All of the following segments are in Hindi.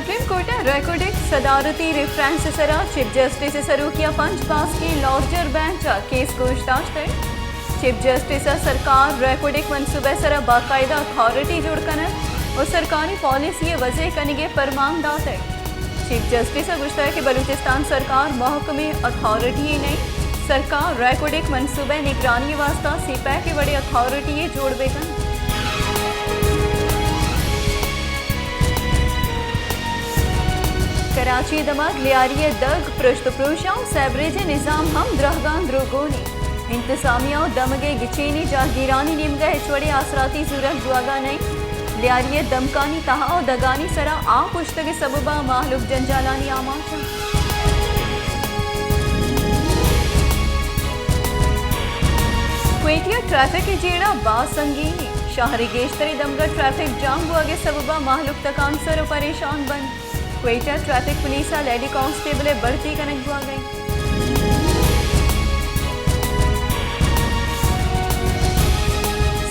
सुप्रीम कोर्ट रेकॉर्डिक सदारती रेफरेंस सरा चीफ जस्टिस सरूकिया पंच पास की लार्जर बेंच केस पूछताछ थे। चीफ जस्टिस सरकार रेकॉर्डिक मनसूबे सरा बाकायदा अथॉरिटी जुड़कन और सरकारी पॉलिसी वजह कनिगे परमानदा थे। चीफ जस्टिस गुस्ता है कि बलूचिस्तान सरकार महकमे अथॉरिटी ही नहीं सरकार रेकॉर्डिक मनसूबे निगरानी वास्ता सीपैक की बड़ी अथॉरिटी जोड़ बेगन। कराची दमाग लियारी दग पृष्ठ प्रोशाओं सैवरेज निज़ाम हम द्रहगान द्रोगोनी इंतजामिया दमगे गिचीनी जागीरानी निमगा हेचवड़ी आसराती सूरत दुआगा नहीं लियारी दमकानी तहा दगानी सरा आ पुश्तगे सबबा माहलुक जंजालानी आमाशा। क्वेटिया ट्रैफिक जेड़ा बासंगीनी शहरी गेशतरी दमगा ट्रैफिक जाम बुआगे सबबा माहलुक तकान सर परेशान बन Quetta traffic police lady constable बढ़ती कनेक्ट हुआ गई।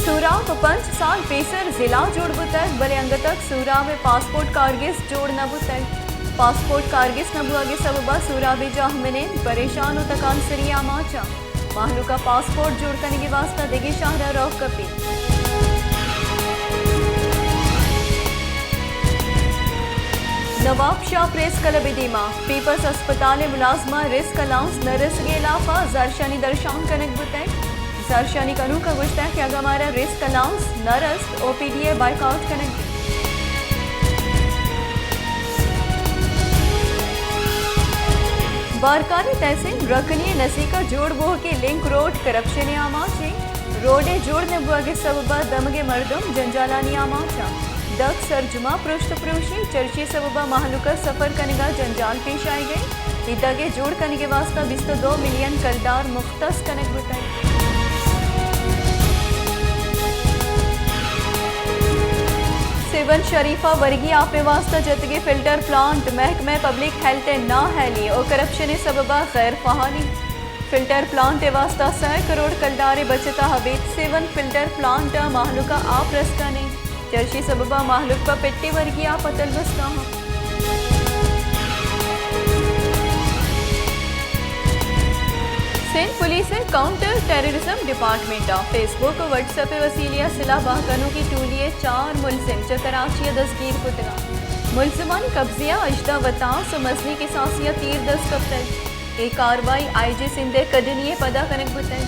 सूराब 5 साल पेसर जिला जोड़ बुतक बले अंग तक सूरा में पासपोर्ट कारगिस जोड़ न बुतक पासपोर्ट कारगिस न बुआगे सबबा सूरा भी जाहमने परेशान हो तकान सरिया माचा माहलू का पासपोर्ट जोड़ करने के वास्ता देगी शाहरा रौफ कपी। Nawab Shah press club इदीमा peoples अस्पताल मुलाजमा रिस्क अलाउंस न रिस्क इलाफा जारशानी दर्शान कनक बुतै जारशानी कनू का गुश्ता है कि अगर हमारा रिस्क अलाउंस न रस्त ओपीडीए बाइकआउट कनक बारकानी तहसील रकनी नसीका जोड़ बोह के लिंक रोड करप्शन आमाचे रोडे जोड़ ने बुआगे सबबा दमगे मर्दम जंजालानी आमाचा दक सरजुमा पृष्ठ प्रोशी चर्ची सबबा महलुका सफर कनेगा जंजाल पेश आई गई इदगे जोड़ करने के वास्ता 22 मिलियन कलदार मुख्तस कनेक बताई। सेवन शरीफा वर्गी आपे वास्ता जतगे फिल्टर प्लांट महकमे पब्लिक हेल्थ ना हैली और करप्शन सबबा गैर फहाली फिल्टर प्लांट वास्ता 100 करोड़ कलदारे बचता हवेत सेवन फिल्टर प्लांट महलुका आप रस्ता नहीं चर्ची सबबा माहलुक पर पेट्टी वर्गी आप अतल बस्ता हूँ। Sindh police counter terrorism department Facebook और व्हाट्सएप वसीलिया सिला बाहकनों की टूलिए 4 मुलजिम च कराची दस्तगीर कुतगा मुलजमान कब्जिया अजदा वतास और मजनी की सासिया तीर दस कप्तल एक कार्रवाई IG सिंधे कदनिये पदा कनक बुतई।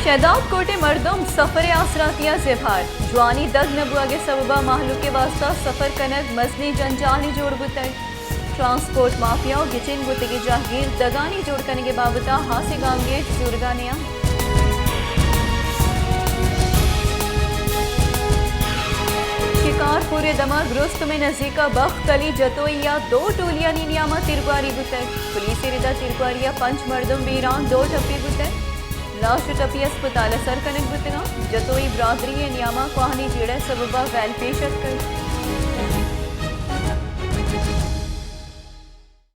शहदाद कोटे मर्दम सफर आसरातिया जिभार जवानी दग नबुआगे सबबा माहलू के वास्ता सफर कनक मजनी जंजाली जोड़ बुतक ट्रांसपोर्ट माफिया और गिचिन बुतगी जागीर दगानी जोड़ करने के बाबता हासे गांगे जुर्गानिया। शिकारपुर दमा ग्रुस्त में नजीका बख कली जतोइया 2 टोलिया नीनियामा तिरवारी बुतक पुलिस रिदा तिरवारिया 5 मर्दम वीरान 2 ठप्पी बुतक लाश टपी अस्पताल सर कनक बुतगा जतोई बरादरी नियामा कोहानी जेड़ा सबबा वैल पेशत कर।